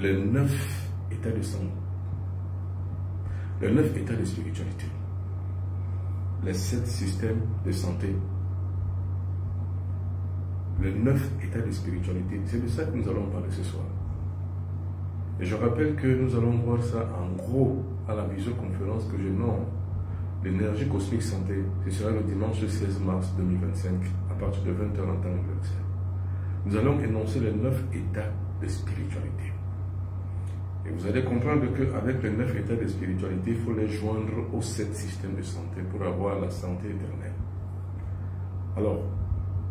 les 9 états de santé, les 9 états de spiritualité, les 7 systèmes de santé, les 9 états de spiritualité. C'est de ça que nous allons parler ce soir. Et je rappelle que nous allons voir ça en gros à la visioconférence que je nomme l'énergie cosmique santé. Ce sera le dimanche 16 mars 2025 à partir de 20h en temps universel. Nous allons énoncer les 9 états de spiritualité. Et vous allez comprendre qu'avec les 9 états de spiritualité, il faut les joindre aux 7 systèmes de santé pour avoir la santé éternelle. Alors,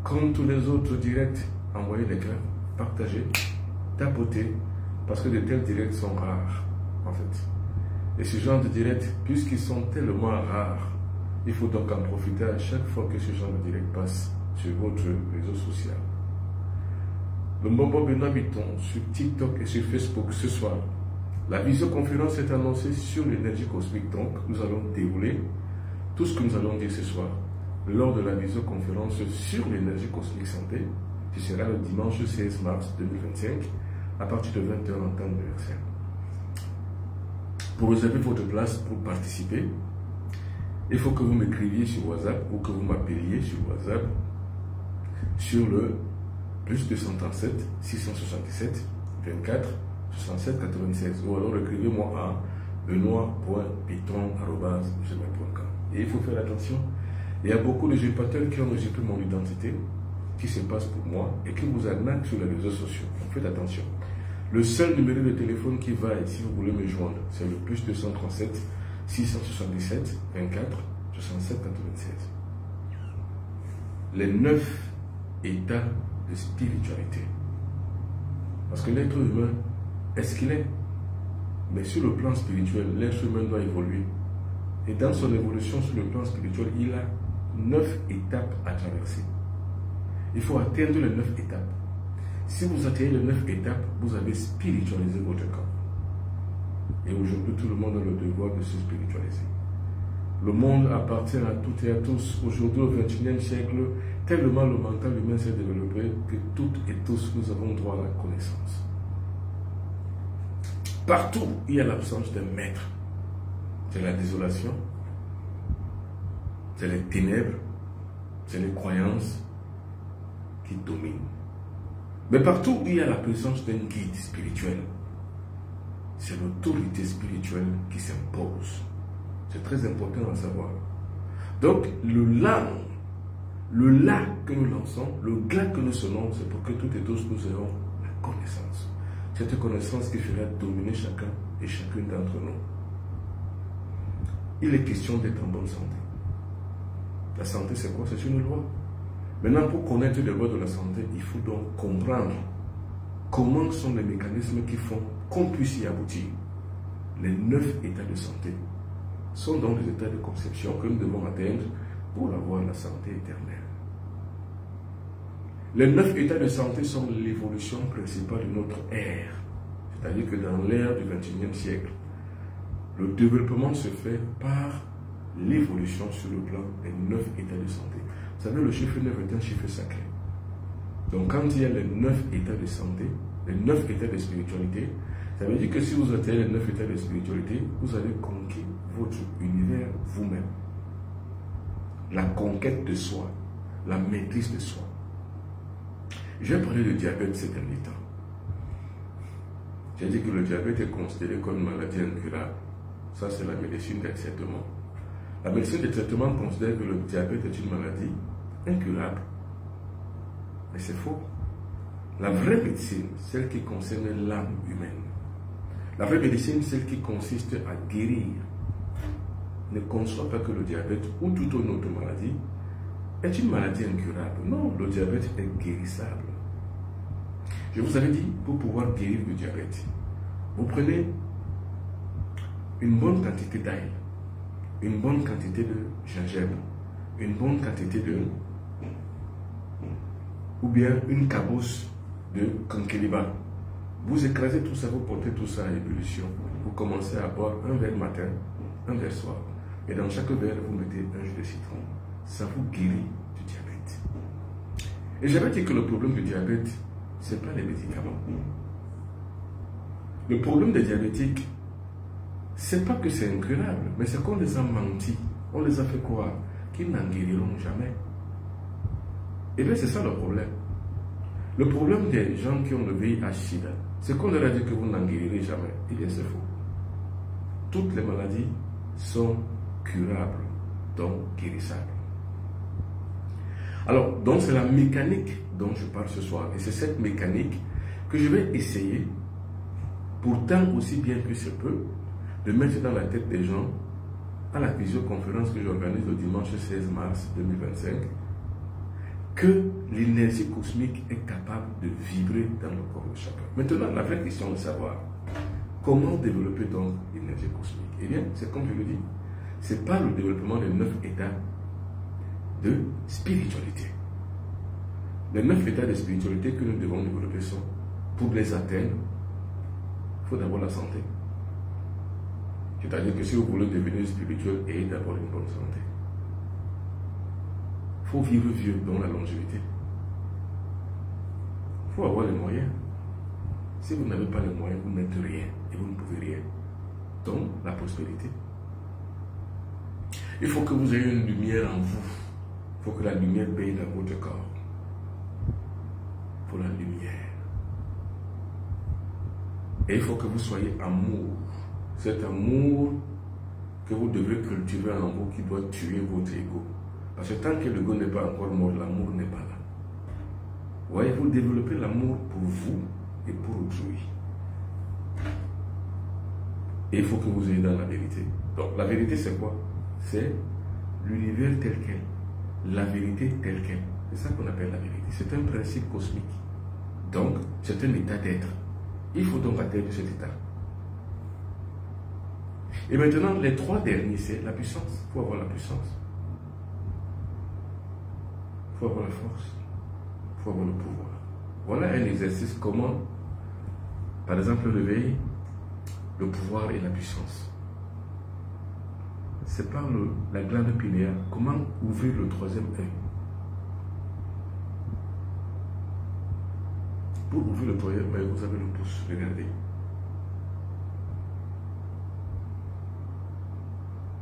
comme tous les autres directs, envoyez les grains, partagez, tapotez, parce que de tels directs sont rares, en fait. Et ce genre de directs, puisqu'ils sont tellement rares, il faut donc en profiter à chaque fois que ce genre de direct passe sur votre réseau social. Le Mbombo Benoît Bitton sur TikTok et sur Facebook ce soir. La visioconférence est annoncée sur l'énergie cosmique, donc nous allons dérouler tout ce que nous allons dire ce soir lors de la visioconférence sur l'énergie cosmique santé, qui sera le dimanche 16 mars 2025 à partir de 20h en temps universel. Pour réserver votre place pour participer, il faut que vous m'écriviez sur WhatsApp ou que vous m'appeliez sur WhatsApp sur le plus 237 677 24 67 96 ou alors écrivez-moi à benoît.piton@gmail.com. Et il faut faire attention, il y a beaucoup de usurpateurs qui ont usurpé mon identité, qui se passent pour moi et qui vous arnaquent sur les réseaux sociaux. Donc faites attention. Le seul numéro de téléphone qui va, si vous voulez me joindre, c'est le plus 237 677 24 67 96. Les 9 états de spiritualité. Parce que l'être humain est ce qu'il est. Mais sur le plan spirituel, l'être humain doit évoluer. Et dans son évolution sur le plan spirituel, il a 9 étapes à traverser. Il faut atteindre les 9 étapes. Si vous atteignez les 9 étapes, vous avez spiritualisé votre corps. Et aujourd'hui, tout le monde a le devoir de se spiritualiser. Le monde appartient à toutes et à tous. Aujourd'hui, au XXIe siècle, tellement le mental humain s'est développé que toutes et tous, nous avons droit à la connaissance. Partout, il y a l'absence d'un maître. C'est la désolation, c'est les ténèbres, c'est les croyances qui dominent. Mais partout où il y a la présence d'un guide spirituel, c'est l'autorité spirituelle qui s'impose. C'est très important à savoir. Donc, le la que nous lançons, le glas que nous sonnons, c'est pour que toutes et tous nous ayons la connaissance. Cette connaissance qui fera dominer chacun et chacune d'entre nous. Il est question d'être en bonne santé. La santé, c'est quoi? C'est une loi. Maintenant, pour connaître les lois de la santé, il faut donc comprendre comment sont les mécanismes qui font qu'on puisse y aboutir. Les 9 états de santé sont donc les états de conception que nous devons atteindre pour avoir la santé éternelle. Les 9 états de santé sont l'évolution principale de notre ère. C'est-à-dire que dans l'ère du XXIe siècle, le développement se fait par l'évolution sur le plan des 9 états de santé. Vous savez, le chiffre 9 est un chiffre sacré. Donc quand il y a les 9 états de santé, les 9 états de spiritualité, ça veut dire que si vous atteignez les 9 états de spiritualité, vous avez conquis votre univers vous-même. La conquête de soi, la maîtrise de soi. J'ai parlé de diabète ces derniers temps. J'ai dit que le diabète est considéré comme une maladie incurable. Ça, c'est la médecine des traitements. La médecine des traitements considère que le diabète est une maladie incurable. Mais c'est faux. La vraie médecine, celle qui concerne l'âme humaine. La vraie médecine, celle qui consiste à guérir. Ne conçoit pas que le diabète ou toute autre maladie est une maladie incurable. Non, le diabète est guérissable. Je vous avais dit, pour pouvoir guérir le diabète, vous prenez une bonne quantité d'ail, une bonne quantité de gingembre, une bonne quantité de, ou bien une cabosse de kankeliba. Vous écrasez tout ça, vous portez tout ça à ébullition. Vous commencez à boire un verre matin, un verre soir. Et dans chaque verre, vous mettez un jus de citron. Ça vous guérit du diabète. Et j'avais dit que le problème du diabète, ce n'est pas les médicaments. Le problème des diabétiques, c'est pas que c'est incurable, mais c'est qu'on les a menti. On les a fait croire qu'ils n'en guériront jamais. Et bien c'est ça le problème. Le problème des gens qui ont le VIH-Sida, c'est qu'on leur a dit que vous n'en guérirez jamais. Eh bien c'est faux. Toutes les maladies sont curables, donc guérissables. Alors, donc c'est la mécanique dont je parle ce soir. Et c'est cette mécanique que je vais essayer, pourtant aussi bien que je peux, de mettre dans la tête des gens à la visioconférence que j'organise le dimanche 16 mars 2025, que l'énergie cosmique est capable de vibrer dans le corps de chacun. Maintenant, la vraie question est de savoir comment développer donc l'énergie cosmique. Eh bien, c'est comme je le dis, c'est par le développement des 9 états de spiritualité. Les 9 états de spiritualité que nous devons développer sont, pour les atteindre, il faut d'abord la santé. C'est-à-dire que si vous voulez devenir spirituel, ayez d'abord une bonne santé. Il faut vivre vieux, dans la longévité. Il faut avoir les moyens. Si vous n'avez pas les moyens, vous n'êtes rien et vous ne pouvez rien. Donc, la prospérité. Il faut que vous ayez une lumière en vous. Il faut que la lumière baigne dans votre corps. Il faut la lumière. Et il faut que vous soyez amour. Cet amour que vous devrez cultiver en vous qui doit tuer votre ego. Parce que tant que l'ego n'est pas encore mort, l'amour n'est pas là. Vous voyez, vous développez l'amour pour vous et pour autrui. Et il faut que vous ayez dans la vérité. Donc la vérité c'est quoi? C'est l'univers tel quel. La vérité telle quelle. C'est ça qu'on appelle la vérité. C'est un principe cosmique. Donc c'est un état d'être. Il faut donc atteindre cet état. Et maintenant, les 3 derniers, c'est la puissance. Il faut avoir la puissance. Il faut avoir la force. Il faut avoir le pouvoir. Voilà un exercice comment, par exemple, réveiller le pouvoir et la puissance. C'est par la glande pinéale. Comment ouvrir le 3e œil? Pour ouvrir le 3e œil, vous avez le pouce. Regardez.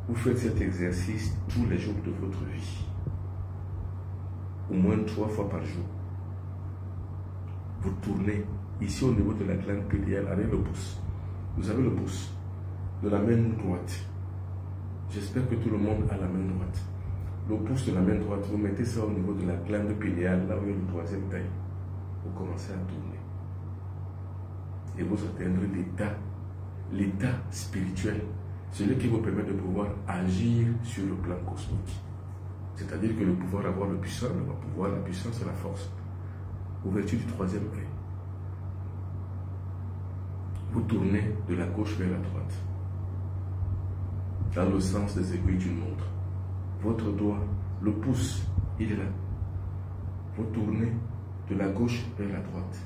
Vous faites cet exercice tous les jours de votre vie. Au moins 3 fois par jour. Vous tournez ici au niveau de la glande pinéale avec le pouce. Vous avez le pouce de la main droite. J'espère que tout le monde a la main droite. Le pouce de la main droite, vous mettez ça au niveau de la glande pinéale, là où il y a le 3e œil. Vous commencez à tourner. Et vous atteindrez l'état spirituel. Celui qui vous permet de pouvoir agir sur le plan cosmique. C'est-à-dire que le pouvoir avoir le puissant, le pouvoir, la puissance et la force. Ouverture du 3e œil. Vous tournez de la gauche vers la droite. Dans le sens des aiguilles d'une montre. Votre doigt, le pouce, il est là. Vous tournez de la gauche vers la droite.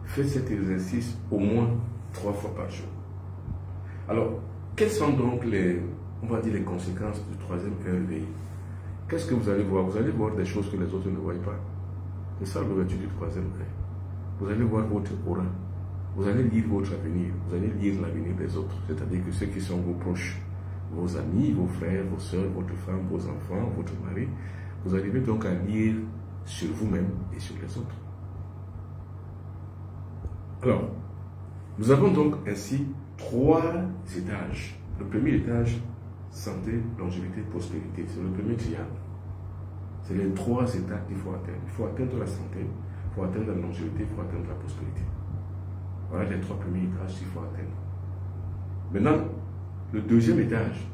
Faites cet exercice au moins 3 fois par jour. Alors, quelles sont donc les conséquences du 3e œil éveillé? Qu'est-ce que vous allez voir? Vous allez voir des choses que les autres ne voient pas. C'est ça l'ouverture du 3e œil. Vous allez voir votre aura. Vous allez lire votre avenir. Vous allez lire l'avenir des autres. C'est-à-dire que ceux qui sont vos proches, vos amis, vos frères, vos soeurs, votre femme, vos enfants, votre mari. Vous arrivez donc à lire sur vous-même et sur les autres. Alors, nous avons donc ainsi 3 étages. Le premier étage, santé, longévité, prospérité. C'est le premier triangle. C'est les 3 états qu'il faut atteindre. Il faut atteindre la santé, il faut atteindre la longévité, il faut atteindre la prospérité. Voilà les 3 premiers étages qu'il faut atteindre. Maintenant, le 2e étage,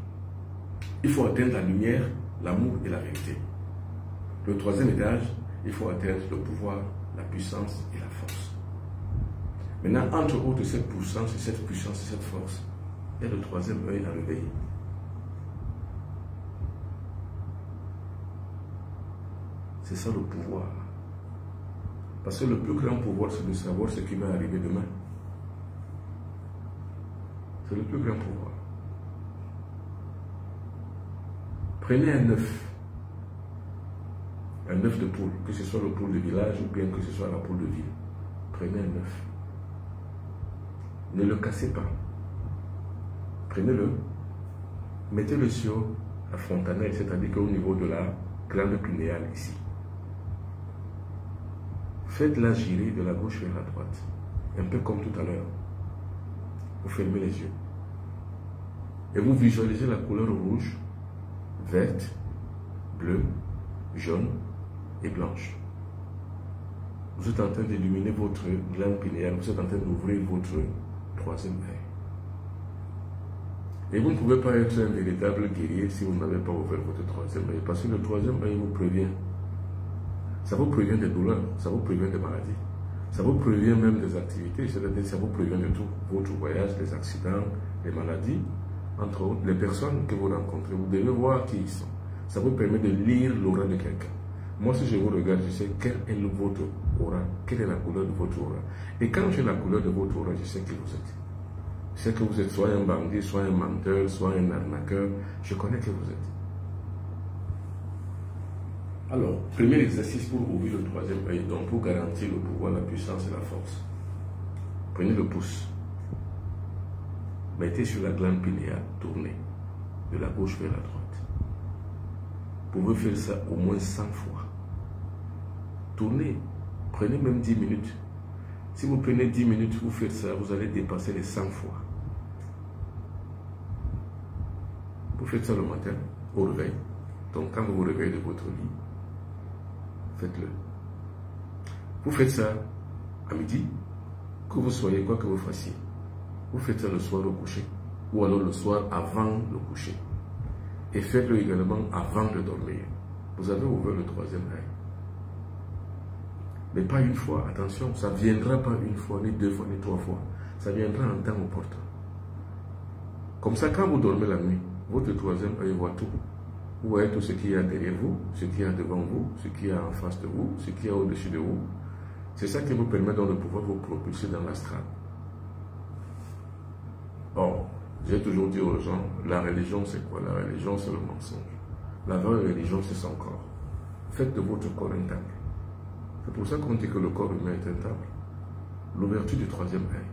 il faut atteindre la lumière, l'amour et la vérité. Le 3e étage, il faut atteindre le pouvoir, la puissance et la force. Maintenant, entre autres, cette puissance et cette force, il y a le 3e œil à réveiller. C'est ça le pouvoir. Parce que le plus grand pouvoir, c'est de savoir ce qui va arriver demain. C'est le plus grand pouvoir. Prenez un œuf de poule, que ce soit le poule de village ou bien que ce soit la poule de ville. Prenez un œuf. Ne le cassez pas. Prenez-le, mettez-le sur la fontanelle, c'est-à-dire qu'au niveau de la glande pinéale ici. Faites-la girer de la gauche vers la droite, un peu comme tout à l'heure. Vous fermez les yeux. Et vous visualisez la couleur rouge, verte, bleue, jaune et blanche. Vous êtes en train d'illuminer votre glande pinéale, vous êtes en train d'ouvrir votre troisième œil. Et vous ne pouvez pas être un véritable guerrier si vous n'avez pas ouvert votre troisième œil, parce que le troisième œil vous prévient. Ça vous prévient des douleurs, ça vous prévient des maladies, ça vous prévient même des activités, c'est-à-dire ça vous prévient de tout, votre voyage, les accidents, les maladies, entre autres, les personnes que vous rencontrez, vous devez voir qui ils sont. Ça vous permet de lire l'aura de quelqu'un. Moi, si je vous regarde, je sais quel est votre aura, quelle est la couleur de votre aura. Et quand j'ai la couleur de votre aura, je sais qui vous êtes. Je sais que vous êtes soit un bandit, soit un menteur, soit un arnaqueur. Je connais qui vous êtes. Alors, premier exercice pour ouvrir le troisième œil, donc pour garantir le pouvoir, la puissance et la force. Prenez le pouce. Mettez sur la glande pinéale, tournez de la gauche vers la droite. Vous pouvez faire ça au moins 100 fois. Tournez, prenez même 10 minutes. Si vous prenez 10 minutes, vous faites ça, vous allez dépasser les 100 fois. Vous faites ça le matin, au réveil. Donc quand vous vous réveillez de votre lit, faites-le. Vous faites ça à midi, que vous soyez, quoi que vous fassiez. Vous faites ça le soir au coucher, ou alors le soir avant le coucher. Et faites-le également avant de dormir. Vous avez ouvert le troisième œil. Mais pas une fois, attention, ça ne viendra pas une fois, ni deux fois, ni trois fois. Ça viendra en temps opportun. Comme ça, quand vous dormez la nuit, votre troisième œil voit tout. Vous voyez tout ce qu'il y a derrière vous, ce qu'il y a devant vous, ce qu'il y a en face de vous, ce qu'il y a au-dessus de vous. C'est ça qui vous permet donc de pouvoir vous propulser dans l'astral. Or, j'ai toujours dit aux gens, la religion c'est quoi? La religion c'est le mensonge. La vraie religion c'est son corps. Faites de votre corps un temple. C'est pour ça qu'on dit que le corps humain est un temple. L'ouverture du troisième œil.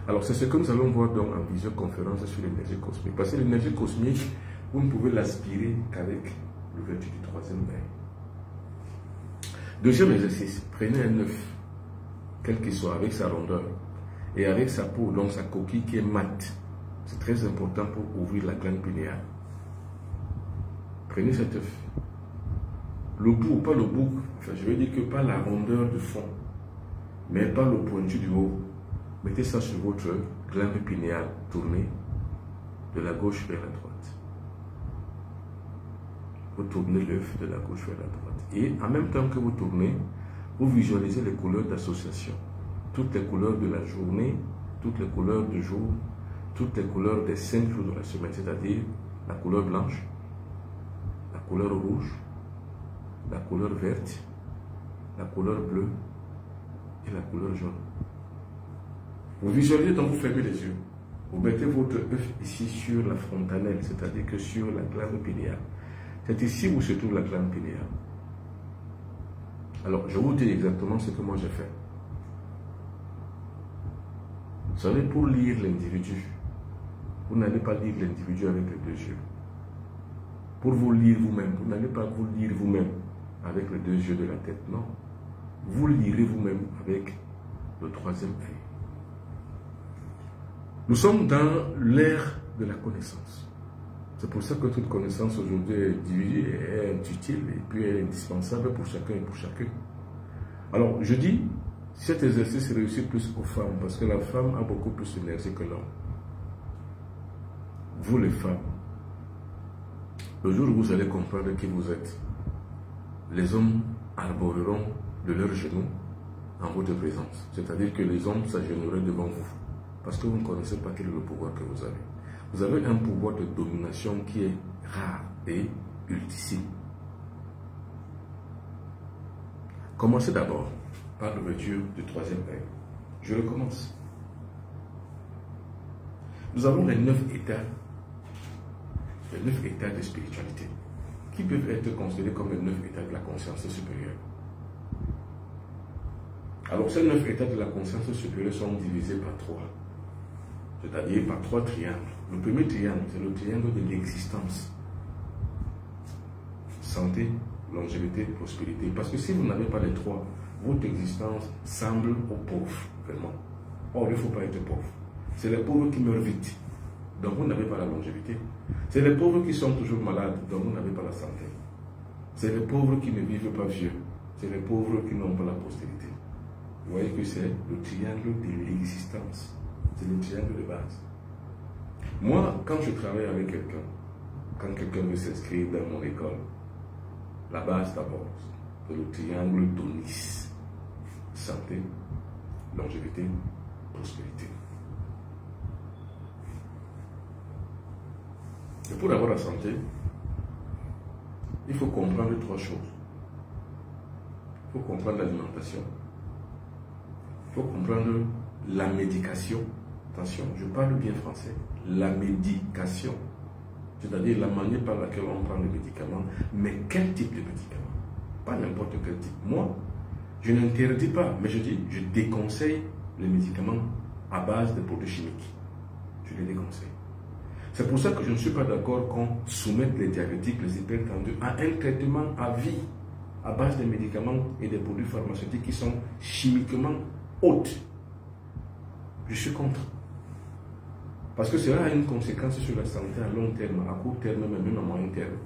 Alors c'est ce que nous allons voir donc en visioconférence sur l'énergie cosmique. Parce que l'énergie cosmique, vous ne pouvez l'aspirer qu'avec l'ouverture du troisième œil. Deuxième exercice, prenez un œuf, quel qu'il soit, avec sa rondeur et avec sa peau, donc sa coquille qui est mate. C'est très important pour ouvrir la glande pinéale. Prenez cet œuf. Le bout, pas le bout, enfin je veux dire que pas la rondeur du fond, mais pas le pointu du haut. Mettez ça sur votre glande pinéale, tournez de la gauche vers la droite. Vous tournez l'œuf de la gauche vers la droite. Et en même temps que vous tournez, vous visualisez les couleurs d'association. Toutes les couleurs de la journée, toutes les couleurs du jour, toutes les couleurs des 5 jours de la semaine, c'est-à-dire la couleur blanche, la couleur rouge, la couleur verte, la couleur bleue et la couleur jaune. Vous visualisez donc vous fermez les yeux. Vous mettez votre œuf ici sur la fontanelle, c'est-à-dire que sur la glande pinéale. C'est ici où se trouve la glande pinéale. Alors, je vous dis exactement ce que moi j'ai fait. Vous savez, pour lire l'individu, vous n'allez pas lire l'individu avec les deux yeux. Pour vous lire vous-même, vous n'allez pas vous lire vous-même avec les deux yeux de la tête, non. Vous lirez vous-même avec le troisième œil. Nous sommes dans l'ère de la connaissance. C'est pour ça que toute connaissance aujourd'hui est utile et puis est indispensable pour chacun et pour chacune. Alors, je dis, cet exercice réussit plus aux femmes parce que la femme a beaucoup plus d'énergie que l'homme. Vous les femmes, le jour où vous allez comprendre qui vous êtes, les hommes arboreront de leurs genoux en votre présence. C'est-à-dire que les hommes s'agenouilleraient devant vous parce que vous ne connaissez pas quel est le pouvoir que vous avez. Vous avez un pouvoir de domination qui est rare et ultime. Commencez d'abord par l'ouverture du troisième œil. Je recommence. Nous avons les 9 états de spiritualité qui peuvent être considérés comme les 9 états de la conscience supérieure. Alors ces 9 états de la conscience supérieure sont divisés par 3. c'est-à-dire par 3 triangles. Le premier triangle, c'est le triangle de l'existence. Santé, longévité, prospérité. Parce que si vous n'avez pas les 3, votre existence semble aux pauvres, vraiment. Or, il ne faut pas être pauvre. C'est les pauvres qui meurent vite, donc vous n'avez pas la longévité. C'est les pauvres qui sont toujours malades, donc vous n'avez pas la santé. C'est les pauvres qui ne vivent pas vieux. C'est les pauvres qui n'ont pas la postérité. Vous voyez que c'est le triangle de l'existence. C'est le triangle de base. Moi, quand je travaille avec quelqu'un, quand quelqu'un veut s'inscrire dans mon école, la base d'abord, c'est le triangle d'Onis. Santé, longévité, prospérité. Et pour avoir la santé, il faut comprendre 3 choses. Il faut comprendre l'alimentation. Il faut comprendre la médication. Attention, je parle bien français. La médication. C'est-à-dire la manière par laquelle on prend les médicaments. Mais quel type de médicament? Pas n'importe quel type. Moi, je n'interdis pas, mais je dis, je déconseille les médicaments à base de produits chimiques. Je les déconseille. C'est pour ça que je ne suis pas d'accord qu'on soumette les diabétiques, les hypertendus à un traitement à vie à base de médicaments et des produits pharmaceutiques qui sont chimiquement hautes. Je suis contre. Parce que cela a une conséquence sur la santé à long terme, à court terme, mais même à moyen terme.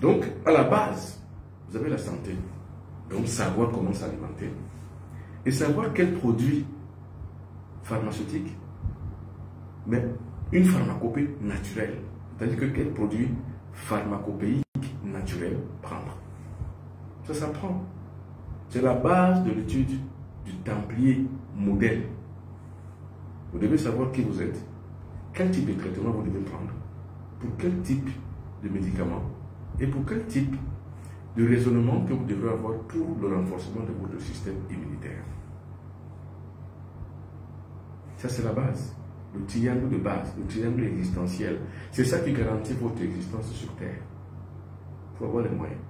Donc, à la base, vous avez la santé. Donc, savoir comment s'alimenter. Et savoir quels produits pharmaceutiques, mais une pharmacopée naturelle. C'est-à-dire que quel produit pharmacopéique naturel prendre. Ça s'apprend. C'est la base de l'étude du Templier modèle. Vous devez savoir qui vous êtes, quel type de traitement vous devez prendre, pour quel type de médicament et pour quel type de raisonnement que vous devez avoir pour le renforcement de votre système immunitaire. Ça, c'est la base. Le triangle de base, le triangle existentiel. C'est ça qui garantit votre existence sur Terre. Il faut avoir les moyens.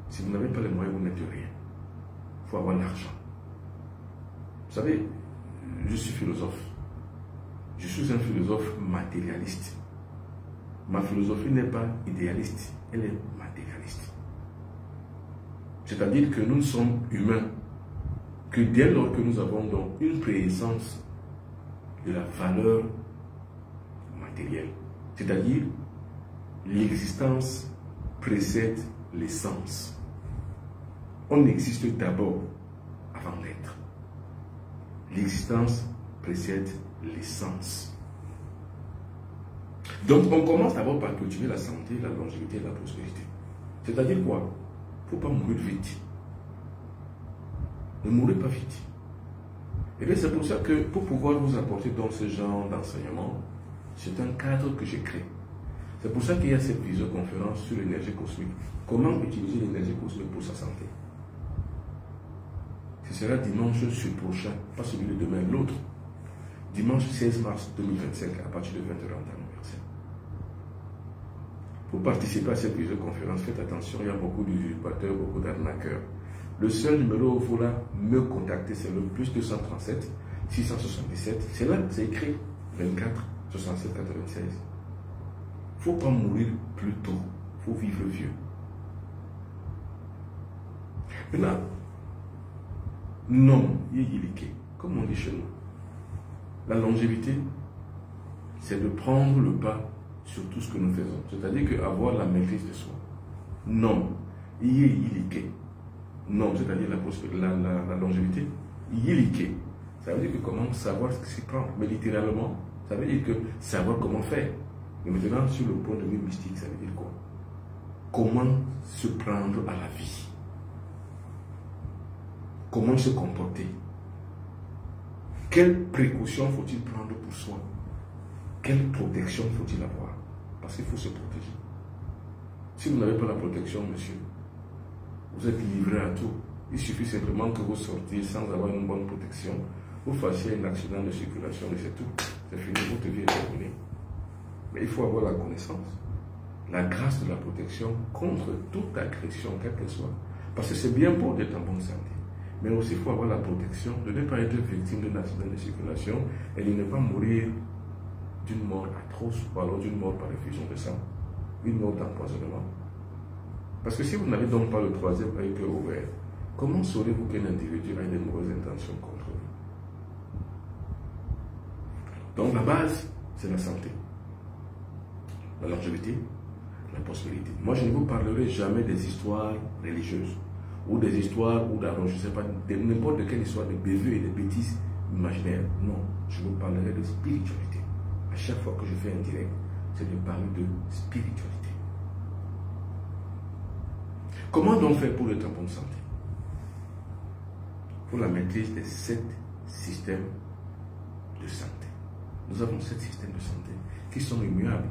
Si vous n'avez pas les moyens, vous n'êtes rien. Il faut avoir l'argent. Vous savez, je suis philosophe. Je suis un philosophe matérialiste. Ma philosophie n'est pas idéaliste, elle est matérialiste. C'est-à-dire que nous sommes humains, que dès lors que nous avons donc une présence de la valeur matérielle, c'est-à-dire l'existence précède l'essence. On existe d'abord avant d'être. L'existence précède l'essence. Donc on commence d'abord par cultiver la santé, la longévité et la prospérité. C'est-à-dire quoi? Il ne faut pas mourir vite. Ne mourrez pas vite. Et bien c'est pour ça que pour pouvoir vous apporter dans ce genre d'enseignement, c'est un cadre que j'ai créé. C'est pour ça qu'il y a cette visioconférence sur l'énergie cosmique. Comment utiliser l'énergie cosmique pour sa santé? Ce sera dimanche sur prochain, pas celui de demain, l'autre. Dimanche 16 mars 2025, à partir de 20h en temps universel. Pour participer à cette visioconférence, faites attention, il y a beaucoup d'usurpateurs, beaucoup d'arnaqueurs. Le seul numéro où il faut là me contacter, c'est le plus 237 677. C'est là, c'est écrit 24 67 96. Il ne faut pas mourir plus tôt, il faut vivre vieux. Maintenant, non, yéyilike, comme on dit chez nous. La longévité, c'est de prendre le pas sur tout ce que nous faisons. C'est-à-dire qu'avoir la maîtrise de soi. Non, yéyilike. Non, c'est-à-dire la longévité. Yéyilike. Ça veut dire que comment savoir ce qui s'y prend. Mais littéralement, ça veut dire que savoir comment faire. Mais maintenant, sur le point de vue mystique, ça veut dire quoi? Comment se prendre à la vie? Comment se comporter? Quelles précautions faut-il prendre pour soi? Quelle protection faut-il avoir? Parce qu'il faut se protéger. Si vous n'avez pas la protection, monsieur, vous êtes livré à tout. Il suffit simplement que vous sortiez sans avoir une bonne protection. Vous fassiez un accident de circulation et c'est tout. C'est fini, votre vie est terminée. Mais il faut avoir la connaissance, la grâce de la protection contre toute agression, quelle qu'elle soit. Parce que c'est bien beau d'être en bonne santé. Mais aussi, il faut avoir la protection de ne pas être victime d'un accident de circulation et de ne pas mourir d'une mort atroce ou alors d'une mort par effusion de sang, une mort d'empoisonnement. Parce que si vous n'avez donc pas le troisième œil cœur ouvert, comment saurez-vous qu'un individu a des mauvaises intentions contre vous? Donc la base, c'est la santé, la longévité, la prospérité. Moi, je ne vous parlerai jamais des histoires religieuses ou des histoires ou d'argent, je ne sais pas, n'importe quelle histoire de bévues et de bêtises imaginaires. Non, je vous parlerai de spiritualité. À chaque fois que je fais un direct, c'est de parler de spiritualité. Comment donc faire pour être en bonne santé? Pour la maîtrise des 7 systèmes de santé. Nous avons 7 systèmes de santé qui sont immuables.